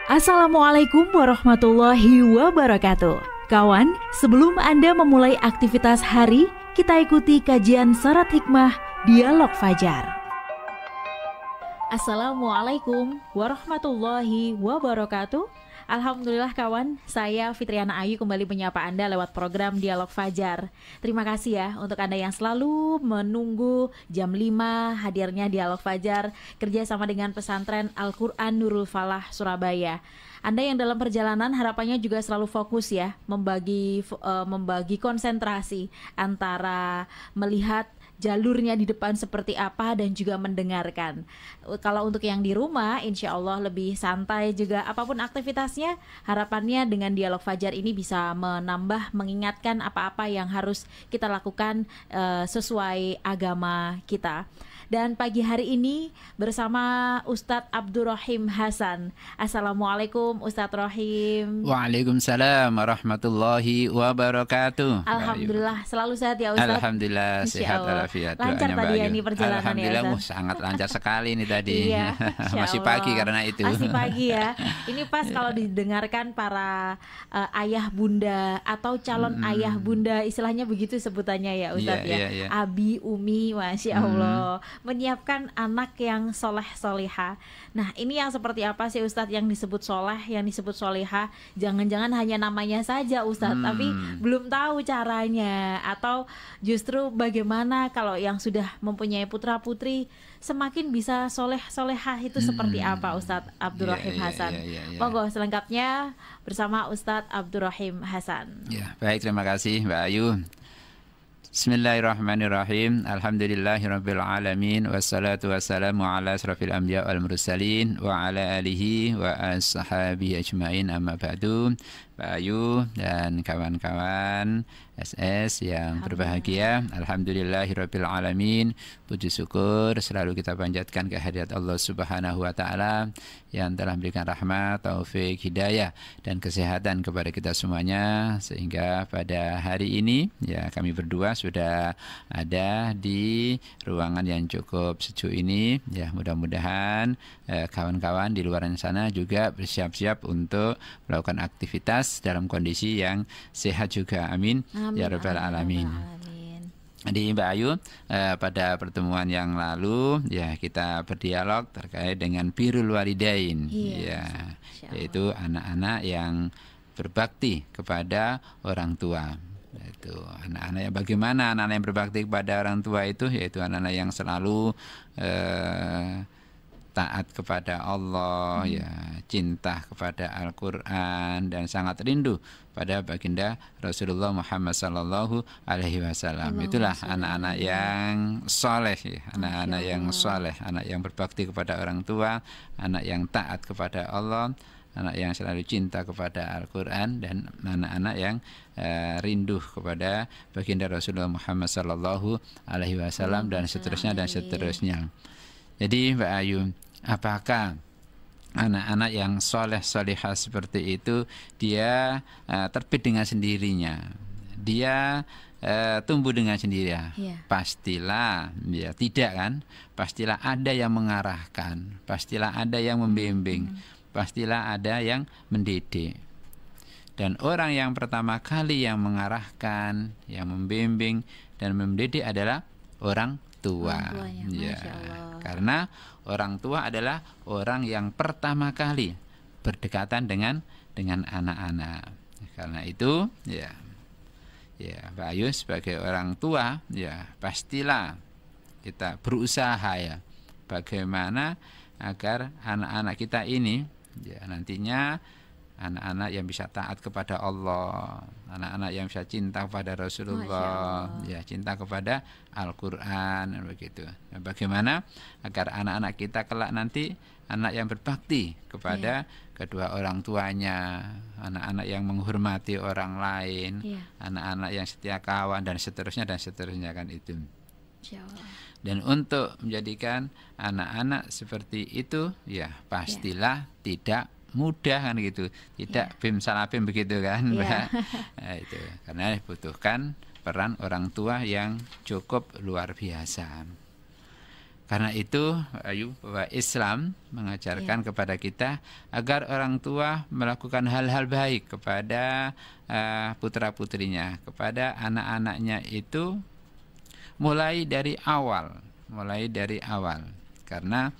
Assalamualaikum warahmatullahi wabarakatuh. Kawan, sebelum Anda memulai aktivitas hari, kita ikuti kajian Syarat Hikmah Dialog Fajar. Assalamualaikum warahmatullahi wabarakatuh. Alhamdulillah kawan, saya Fitriana Ayu kembali menyapa Anda lewat program Dialog Fajar. Terima kasih ya untuk Anda yang selalu menunggu jam 5 hadirnya Dialog Fajar kerjasama dengan pesantren Al-Quran Nurul Falah Surabaya. Anda yang dalam perjalanan harapannya juga selalu fokus ya, membagi konsentrasi antara melihat jalurnya di depan seperti apa dan juga mendengarkan. Kalau untuk yang di rumah, insya Allah lebih santai juga apapun aktivitasnya. Harapannya dengan Dialog Fajar ini bisa menambah, mengingatkan apa-apa yang harus kita lakukan sesuai agama kita. Dan pagi hari ini bersama Ustadz Abdurrahim Hasan. Assalamualaikum Ustadz Rahim. Waalaikumsalam warahmatullahi wabarakatuh. Alhamdulillah selalu sehat ya Ustadz. Alhamdulillah sehat walafiat. Lancar tadi ya ini perjalanan. Alhamdulillah ya sangat lancar sekali ini tadi. Iya, masih pagi karena itu. Masih pagi ya. Ini pas kalau didengarkan para ayah bunda atau calon ayah bunda, istilahnya begitu sebutannya ya Ustadz ya. Abi, Umi, Masya Allah. Menyiapkan anak yang soleh soleha. Nah ini yang seperti apa sih Ustadz yang disebut soleh, yang disebut soleha? Jangan-jangan hanya namanya saja Ustadz, tapi belum tahu caranya. Atau justru bagaimana kalau yang sudah mempunyai putra putri semakin bisa soleh soleha itu seperti apa Ustadz Abdurrahim Hasan? Monggo selengkapnya bersama Ustadz Abdurrahim Hasan. Ya, baik, terima kasih Mbak Ayu. Bismillahirrahmanirrahim. Alhamdulillahirabbil alamin wassalatu wassalamu ala asrofil anbiya wal mursalin wa ala alihi wa ashabihi ajmain, amma ba'du. Mbak Ayu dan kawan-kawan SS yang berbahagia, alhamdulillahirabbil alamin. Puji syukur selalu kita panjatkan kehadirat Allah Subhanahu wa taala yang telah memberikan rahmat, taufik, hidayah dan kesehatan kepada kita semuanya, sehingga pada hari ini ya kami berdua sudah ada di ruangan yang cukup sejuk ini. Ya, mudah-mudahan kawan-kawan di luar sana juga bersiap-siap untuk melakukan aktivitas dalam kondisi yang sehat juga. Amin. Ya Rabbal Alamin. Jadi Mbak Ayu, pada pertemuan yang lalu ya kita berdialog terkait dengan birrul walidain, yaitu anak-anak yang berbakti kepada orang tua. Itu anak-anak yang bagaimana anak-anak yang berbakti kepada orang tua itu, yaitu anak-anak yang selalu taat kepada Allah, ya, cinta kepada Al-Quran dan sangat rindu pada baginda Rasulullah Muhammad sallallahu alaihi wasallam. Itulah anak-anak yang soleh, ya. Anak-anak yang soleh, anak yang berbakti kepada orang tua, anak yang taat kepada Allah, anak yang selalu cinta kepada Al-Quran, dan anak-anak yang rindu kepada baginda Rasulullah Muhammad sallallahu alaihi wasallam dan seterusnya dan seterusnya. Jadi Mbak Ayu, apakah anak-anak yang soleh solihah seperti itu dia terbit dengan sendirinya, dia tumbuh dengan sendirinya? Pastilah ya tidak kan, pastilah ada yang mengarahkan, pastilah ada yang membimbing, pastilah ada yang mendidik. Dan orang yang pertama kali yang mengarahkan, yang membimbing dan mendidik adalah orang tua. Ya, karena orang tua adalah orang yang pertama kali berdekatan dengan anak-anak. Karena itu ya Mbak Ayu sebagai orang tua ya pastilah kita berusaha ya bagaimana agar anak-anak kita ini ya nantinya anak-anak yang bisa taat kepada Allah, anak-anak yang bisa cinta kepada Rasulullah, ya cinta kepada Al-Quran, begitu. Nah, bagaimana agar anak-anak kita kelak nanti anak yang berbakti kepada kedua orang tuanya, anak-anak yang menghormati orang lain, anak-anak yang setia kawan dan seterusnya kan itu. Dan untuk menjadikan anak-anak seperti itu, ya pastilah tidak mudah kan gitu, tidak bim salah bim begitu kan, Mbak. Nah, itu karena dibutuhkan peran orang tua yang cukup luar biasa. Karena itu Ayu, bahwa Islam mengajarkan kepada kita agar orang tua melakukan hal-hal baik kepada putra-putrinya, kepada anak-anaknya itu mulai dari awal. Karena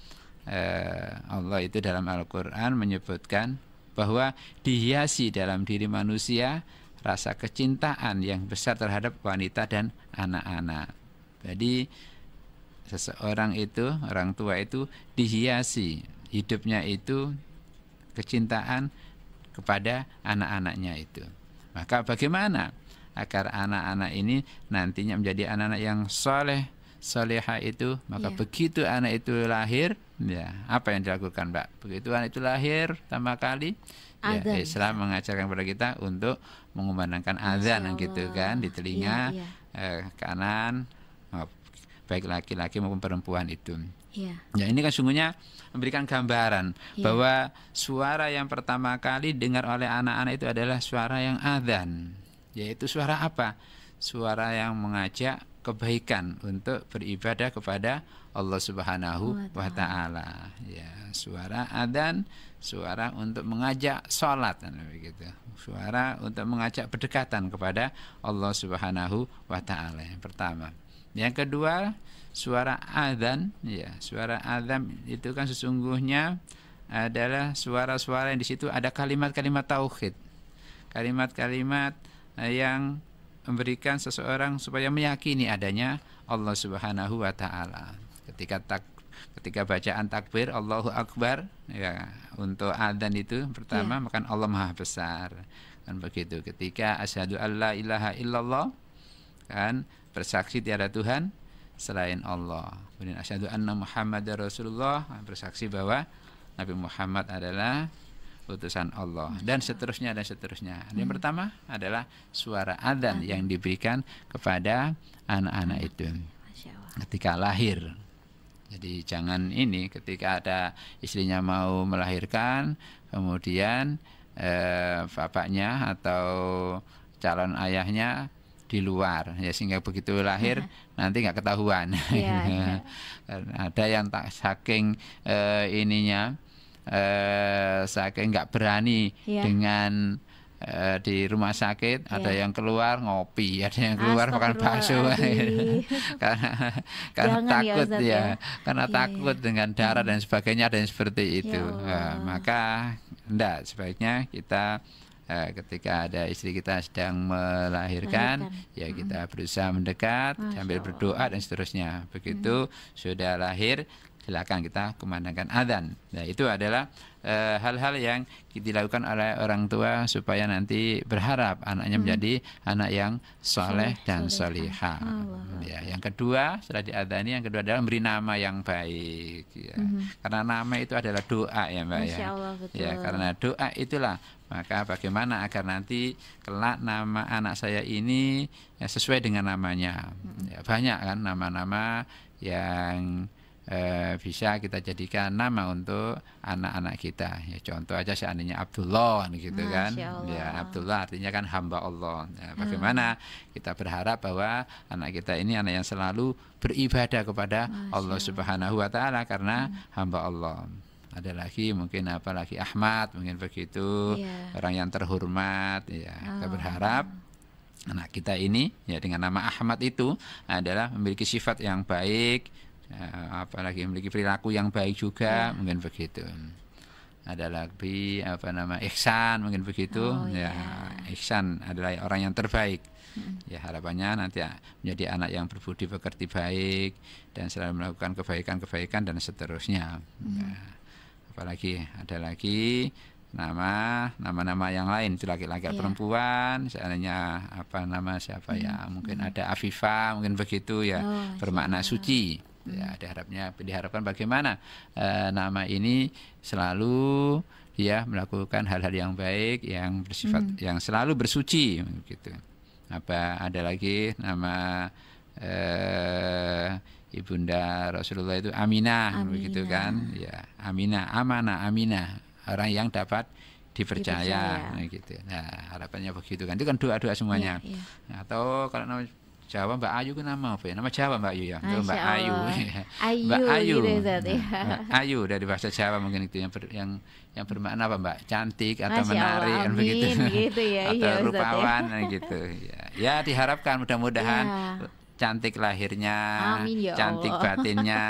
Allah itu dalam Al-Quran menyebutkan bahwa dihiasi dalam diri manusia rasa kecintaan yang besar terhadap wanita dan anak-anak. Jadi seseorang itu, orang tua itu dihiasi hidupnya itu kecintaan kepada anak-anaknya itu. Maka bagaimana agar anak-anak ini nantinya menjadi anak-anak yang soleh, soleha itu? Maka begitu anak itu lahir, ya apa yang dilakukan, Mbak? Begitu anak itu lahir pertama kali, ya, Islam mengajarkan kepada kita untuk mengumandangkan azan gitu kan di telinga kanan, baik laki-laki maupun perempuan itu. Ya ini kan sungguhnya memberikan gambaran bahwa suara yang pertama kali dengar oleh anak-anak itu adalah suara yang azan. Yaitu suara apa? Suara yang mengajak kebaikan untuk beribadah kepada Allah Subhanahu wa taala. Ya, suara adzan, suara untuk mengajak salat begitu. Suara untuk mengajak berdekatan kepada Allah Subhanahu wa taala yang pertama. Yang kedua, suara adzan, ya, suara adzan itu kan sesungguhnya adalah suara-suara yang di situ ada kalimat-kalimat tauhid. Kalimat-kalimat yang memberikan seseorang supaya meyakini adanya Allah Subhanahu wa taala. Ketika bacaan takbir Allahu Akbar, ya, untuk adzan itu pertama maka Allah Maha Besar. Kan begitu. Ketika asyhadu alla ilaha illallah, kan bersaksi tiada Tuhan selain Allah. Kemudian asyhadu anna Muhammadar Rasulullah, bersaksi bahwa Nabi Muhammad adalah utusan Allah, dan seterusnya dan seterusnya. Yang pertama adalah suara adzan yang diberikan kepada anak-anak itu ketika lahir. Jadi jangan ini ketika ada istrinya mau melahirkan, kemudian bapaknya atau calon ayahnya di luar, ya, sehingga begitu lahir nanti nggak ketahuan. Ada yang tak saking ininya, saking nggak berani dengan di rumah sakit, ada yang keluar ngopi, ada yang keluar makan bakso karena takut, karena takut dengan darah dan sebagainya, ada yang seperti itu. Maka enggak, sebaiknya kita ketika ada istri kita sedang melahirkan, ya kita berusaha mendekat sambil berdoa dan seterusnya. Begitu sudah lahir, silakan kita kumandangkan adzan. Nah, itu adalah hal-hal yang dilakukan oleh orang tua supaya nanti berharap anaknya menjadi anak yang soleh dan solihah. Ya, yang kedua setelah diadzani, yang kedua adalah memberi nama yang baik. Ya. Karena nama itu adalah doa, ya Mbak. Masya Allah, betul. Ya, karena doa itulah. Maka bagaimana agar nanti kelak nama anak saya ini ya, sesuai dengan namanya. Ya, banyak kan nama-nama yang bisa kita jadikan nama untuk anak-anak kita. Ya, contoh aja seandainya Abdullah gitu kan. Ya, Abdullah artinya kan hamba Allah. Ya, bagaimana kita berharap bahwa anak kita ini anak yang selalu beribadah kepada Allah Subhanahu wa taala karena hamba Allah. Ada lagi mungkin apalagi Ahmad, mungkin begitu, orang yang terhormat, ya. Kita berharap anak kita ini ya dengan nama Ahmad itu adalah memiliki sifat yang baik, apalagi memiliki perilaku yang baik juga, mungkin begitu. Ada lagi Ihsan, mungkin begitu. Ihsan adalah orang yang terbaik. Ya, harapannya nanti menjadi anak yang berbudi pekerti baik dan selalu melakukan kebaikan-kebaikan dan seterusnya. Apalagi ada lagi nama-nama yang lain, itu laki-laki atau perempuan, seandainya siapa ya, mungkin ada Afifah, mungkin begitu ya, bermakna suci. Ya, diharapkan bagaimana nama ini selalu dia melakukan hal-hal yang baik, yang bersifat yang selalu bersuci gitu. Ada lagi nama Ibunda Rasulullah itu Aminah, begitu kan? Ya, Amanah, orang yang dapat dipercaya. Gitu. Nah, harapannya begitu kan. Itu kan doa-doa semuanya. Atau kalau Jawa Mbak Ayu itu nama apa ya? Nama Jawa Mbak Ayu ya. Masya Mbak Ayu. Allah. Mbak Ayu Ayu. gitu, Ustaz, ya. Mbak Ayu dari bahasa Jawa mungkin itu yang bermakna apa Mbak? Cantik atau Masya Allah, menarik kan amin, begitu. gitu ya, Atau iya, Ustaz, ya. rupawan gitu. Ya diharapkan mudah-mudahan Ya. cantik lahirnya, Amin, ya cantik Allah. batinnya,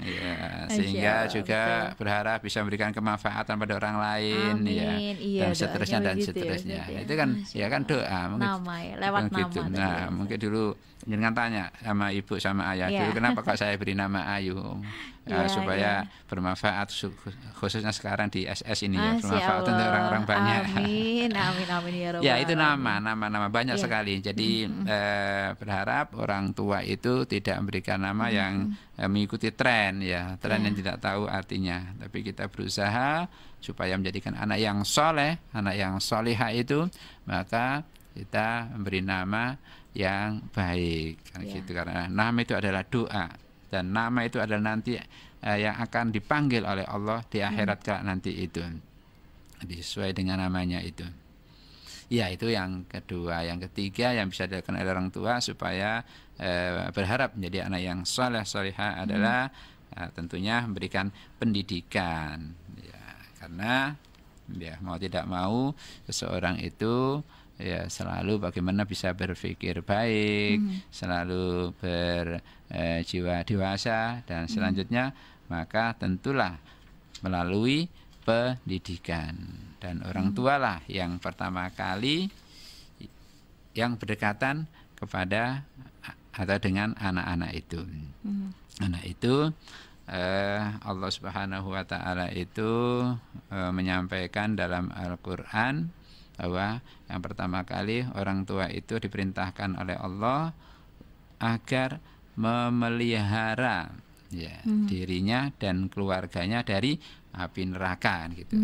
ya, sehingga Allah, juga betul. berharap bisa memberikan kemanfaatan pada orang lain, ya, Amin, iya, dan seterusnya doanya dan begitu ya, seterusnya. Ustaz, ya. Itu kan, Masya ya kan Allah. doa, mungkin Nama ya, lewat bukan nama gitu. tadi Nah, ya, Ustaz. mungkin dulu jangan tanya sama ibu sama ayah Ya. dulu, kenapa kok saya beri nama Ayu? Ya, Supaya bermanfaat, khususnya sekarang di SS ini ya, Masya bermanfaat untuk Allah. orang-orang banyak. Amin, amin ya Rabbal Ya itu alamin. nama banyak Ya. sekali. Jadi berharap orang tua itu tidak memberikan nama yang mengikuti tren ya, tren yang tidak tahu artinya. Tapi kita berusaha supaya menjadikan anak yang soleh, anak yang solihah itu, maka kita memberi nama yang baik kan Ya. gitu, karena nama itu adalah doa dan nama itu adalah nanti yang akan dipanggil oleh Allah di akhirat kelak nanti itu. Sesuai dengan namanya itu. Ya itu yang kedua. Yang ketiga yang bisa dilakukan oleh orang tua supaya berharap menjadi anak yang soleh solihah adalah tentunya memberikan pendidikan ya, karena ya mau tidak mau seseorang itu ya selalu bagaimana bisa berpikir baik, selalu berjiwa dewasa, dan selanjutnya maka tentulah melalui pendidikan, dan orang tualah yang pertama kali yang berdekatan kepada atau dengan anak-anak itu. Anak itu Allah Subhanahu wa taala itu menyampaikan dalam Al-Qur'an bahwa yang pertama kali orang tua itu diperintahkan oleh Allah agar memelihara ya dirinya dan keluarganya dari api neraka gitu.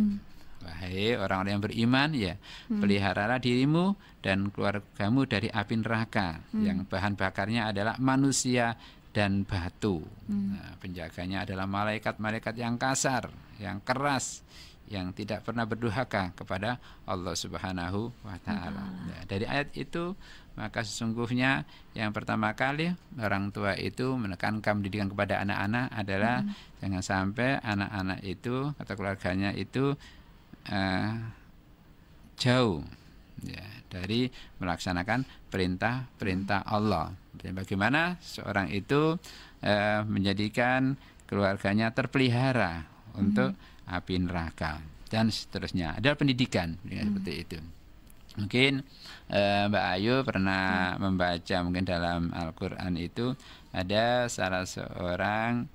Wahai orang-orang yang beriman ya, peliharalah dirimu dan keluargamu dari api neraka yang bahan bakarnya adalah manusia dan batu. Nah, penjaganya adalah malaikat-malaikat yang kasar, yang keras, yang tidak pernah berdurhaka kepada Allah Subhanahu wa taala. Nah, dari ayat itu maka sesungguhnya yang pertama kali orang tua itu menekankan pendidikan kepada anak-anak adalah jangan sampai anak-anak itu atau keluarganya itu jauh ya, dari melaksanakan perintah-perintah Allah. Dan bagaimana seorang itu menjadikan keluarganya terpelihara untuk api neraka dan seterusnya. Ada pendidikan ya, seperti itu. Mungkin Mbak Ayu pernah membaca mungkin dalam Al-Qur'an itu ada salah seorang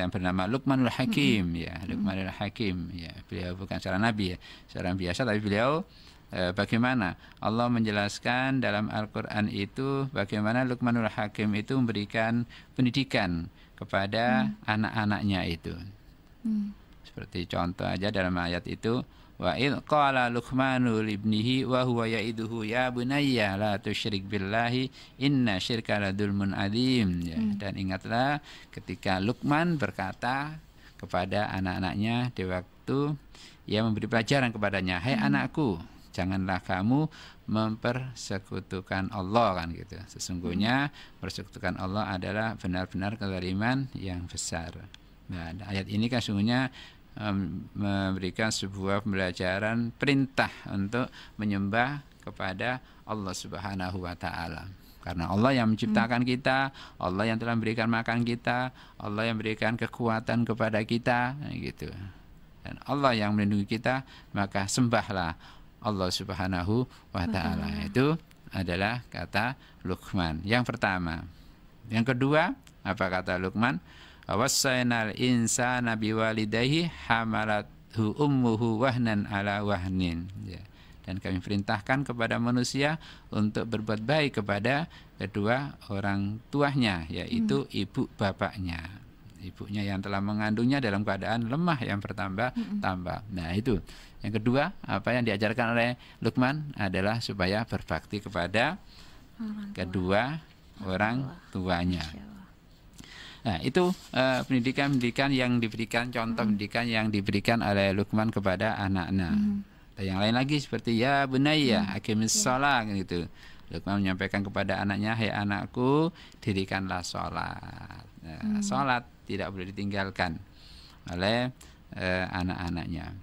yang bernama Luqmanul Hakim ya, Luqmanul Hakim ya. Beliau bukan seorang nabi ya, seorang biasa, tapi beliau bagaimana Allah menjelaskan dalam Al-Qur'an itu bagaimana Luqmanul Hakim itu memberikan pendidikan kepada anak-anaknya itu. Seperti contoh aja dalam ayat itu, wa id qala Luqmanu libnihi wa huwa ya'iduhu ya bunayya la tusyrik billahi inna syirka ladzulmun adzim ya. Dan ingatlah ketika Luqman berkata kepada anak-anaknya di waktu ia memberi pelajaran kepadanya, hai anakku, janganlah kamu mempersekutukan Allah kan gitu. Sesungguhnya persekutukan Allah adalah benar-benar kezaliman yang besar. Nah, ayat ini kan sesungguhnya memberikan sebuah pembelajaran perintah untuk menyembah kepada Allah Subhanahu wa taala. Karena Allah yang menciptakan kita, Allah yang telah memberikan makan kita, Allah yang memberikan kekuatan kepada kita gitu. Dan Allah yang melindungi kita, maka sembahlah Allah Subhanahu wa taala. Itu adalah kata Luqman yang pertama. Yang kedua, apa kata Luqman? Wassaynal insana biwalidayhi hamalathu ummuhu wahnan ala wahnin ya. Dan kami perintahkan kepada manusia untuk berbuat baik kepada kedua orang tuanya, yaitu ibu bapaknya. Ibunya yang telah mengandungnya dalam keadaan lemah yang bertambah-tambah. Nah itu. Yang kedua, apa yang diajarkan oleh Luqman adalah supaya berbakti kepada kedua orang tuanya. Nah itu pendidikan yang diberikan, contoh pendidikan yang diberikan oleh Luqman kepada anak-anak. Yang lain lagi seperti ya bunayya aqimis shalah gitu. Luqman menyampaikan kepada anaknya, hai anakku, dirikanlah sholat. Sholat tidak boleh ditinggalkan oleh anak-anaknya.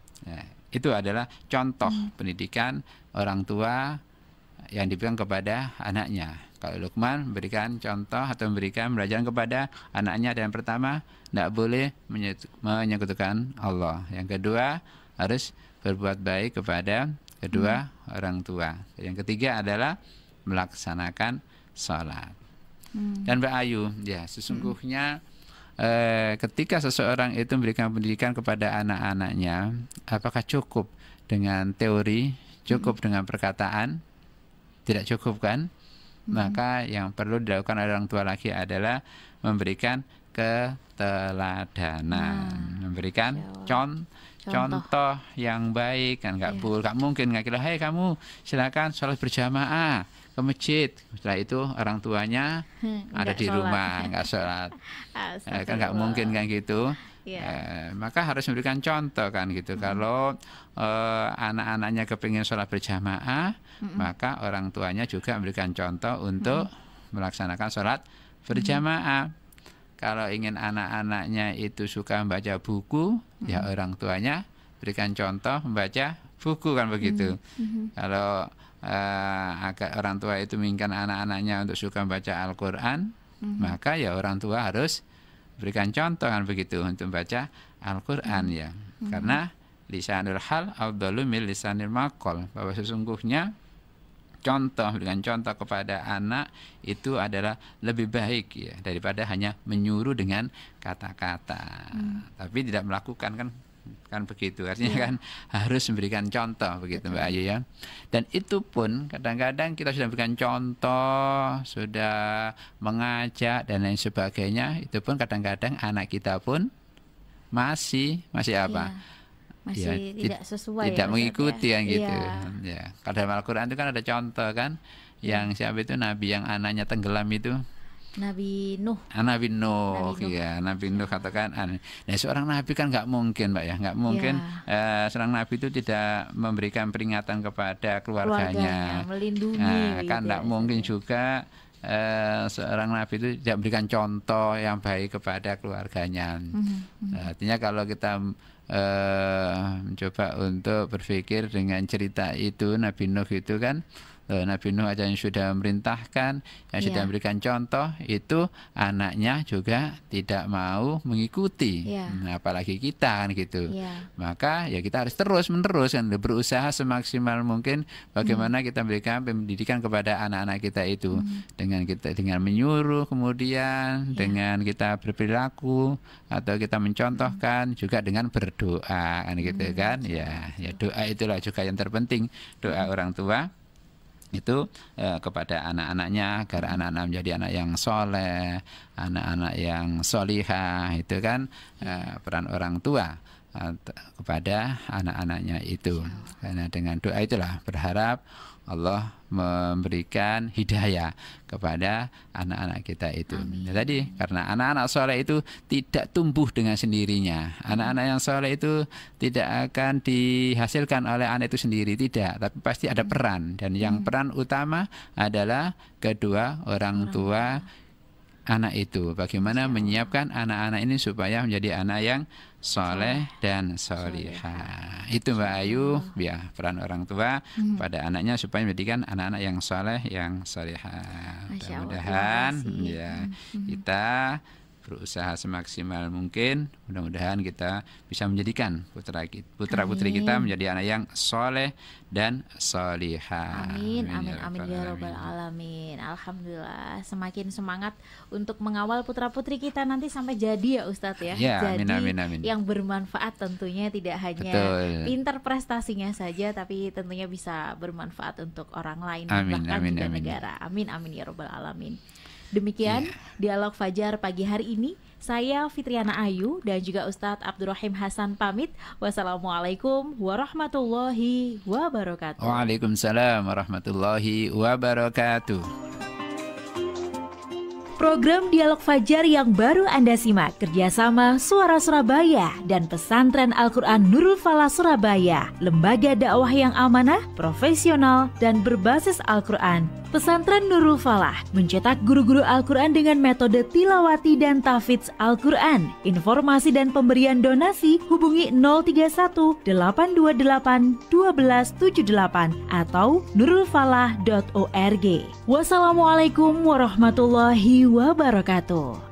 Itu adalah contoh pendidikan orang tua yang diberikan kepada anaknya. Kalau Luqman memberikan contoh atau memberikan pelajaran kepada anaknya, yang pertama, tidak boleh menyekutukan Allah. Yang kedua, harus berbuat baik kepada kedua orang tua. Yang ketiga adalah melaksanakan sholat. Dan Mbak Ayu, ya sesungguhnya ketika seseorang itu memberikan pendidikan kepada anak-anaknya, apakah cukup dengan teori, cukup dengan perkataan? Tidak cukup kan? Maka yang perlu dilakukan oleh orang tua lagi adalah memberikan keteladanan, memberikan contoh yang baik kan. Nggak mungkin nggak kira, hei kamu silakan sholat berjamaah ke masjid, setelah itu orang tuanya ada di rumah nggak sholat, kan nggak mungkin kan gitu. Maka harus memberikan contoh kan gitu. Kalau anak-anaknya kepingin sholat berjamaah, maka orang tuanya juga memberikan contoh untuk melaksanakan sholat berjamaah. Kalau ingin anak-anaknya itu suka membaca buku, ya orang tuanya berikan contoh membaca buku kan begitu. Kalau agar orang tua itu menginginkan anak-anaknya untuk suka membaca Al-Quran, maka ya orang tua harus berikan contoh kan begitu untuk membaca Al-Quran ya. Karena lisanul hal afdalu min lisanil maqal, bahwa sesungguhnya berikan contoh kepada anak itu adalah lebih baik ya daripada hanya menyuruh dengan kata-kata. Tapi tidak melakukan kan begitu. Artinya kan harus memberikan contoh begitu Mbak Ayu ya. Dan itu pun kadang-kadang kita sudah berikan contoh, sudah mengajak dan lain sebagainya, itu pun kadang-kadang anak kita pun masih apa? Masih tidak sesuai, tidak mengikuti kan gitu. Ya. Kalau dalam Al-Quran itu kan ada contoh kan, yang siapa itu nabi yang anaknya tenggelam itu? Nabi Nuh. Nabi Nuh, ya. Nabi Nuh katakan, nah seorang nabi kan nggak mungkin, Mbak ya, nggak mungkin seorang nabi itu tidak memberikan peringatan kepada keluarganya, melindungi. Kan nggak mungkin juga seorang nabi itu tidak memberikan contoh yang baik kepada keluarganya. Artinya kalau kita mencoba untuk berpikir dengan cerita itu, Nabi Nuh itu kan, Nabi Nuh aja yang sudah memerintahkan, yang sudah memberikan contoh, itu anaknya juga tidak mau mengikuti. Nah, apalagi kita kan gitu. Maka ya kita harus terus-menerus kan berusaha semaksimal mungkin bagaimana kita memberikan pendidikan kepada anak-anak kita itu, dengan menyuruh, kemudian dengan kita berperilaku atau kita mencontohkan, juga dengan berdoa kan gitu kan. Ya doa itulah juga yang terpenting, doa orang tua itu kepada anak-anaknya agar anak-anak menjadi anak yang soleh, anak-anak yang solihah. Itu kan peran orang tua kepada anak-anaknya itu. Karena dengan doa itulah berharap Allah memberikan hidayah kepada anak-anak kita itu. Ya, tadi karena anak-anak soleh itu tidak tumbuh dengan sendirinya. Anak-anak yang soleh itu tidak akan dihasilkan oleh anak itu sendiri, tidak. Tapi pasti ada peran, dan yang peran utama adalah kedua orang tua anak itu. Bagaimana menyiapkan anak-anak ini supaya menjadi anak yang soleh dan solihah. Itu Mbak Ayu, ya peran orang tua pada anaknya supaya menjadikan anak-anak yang soleh, yang solihah. Mudah-mudahan ya kita berusaha semaksimal mungkin, mudah-mudahan kita bisa menjadikan putra-putri kita menjadi anak yang soleh dan solihah. Amin ya robbal alamin. Alhamdulillah, semakin semangat untuk mengawal putra-putri kita nanti sampai jadi ya Ustadz ya. Jadi amin. Yang bermanfaat tentunya, tidak hanya pintar prestasinya saja, tapi tentunya bisa bermanfaat untuk orang lain, bahkan juga negara. Amin ya robbal alamin. Demikian Dialog Fajar pagi hari ini. Saya Fitriana Ayu dan juga Ustadz Abdurrahim Hasan pamit. Wassalamualaikum warahmatullahi wabarakatuh. Waalaikumsalam warahmatullahi wabarakatuh. Program Dialog Fajar yang baru Anda simak kerjasama Suara Surabaya dan Pesantren Al-Quran Nurul Falah Surabaya, lembaga dakwah yang amanah, profesional, dan berbasis Al-Quran. Pesantren Nurul Falah mencetak guru-guru Al-Quran dengan metode tilawati dan tahfidz Al-Quran. Informasi dan pemberian donasi hubungi 031 828 1278 atau nurulfalah.org. Wassalamualaikum warahmatullahi wabarakatuh.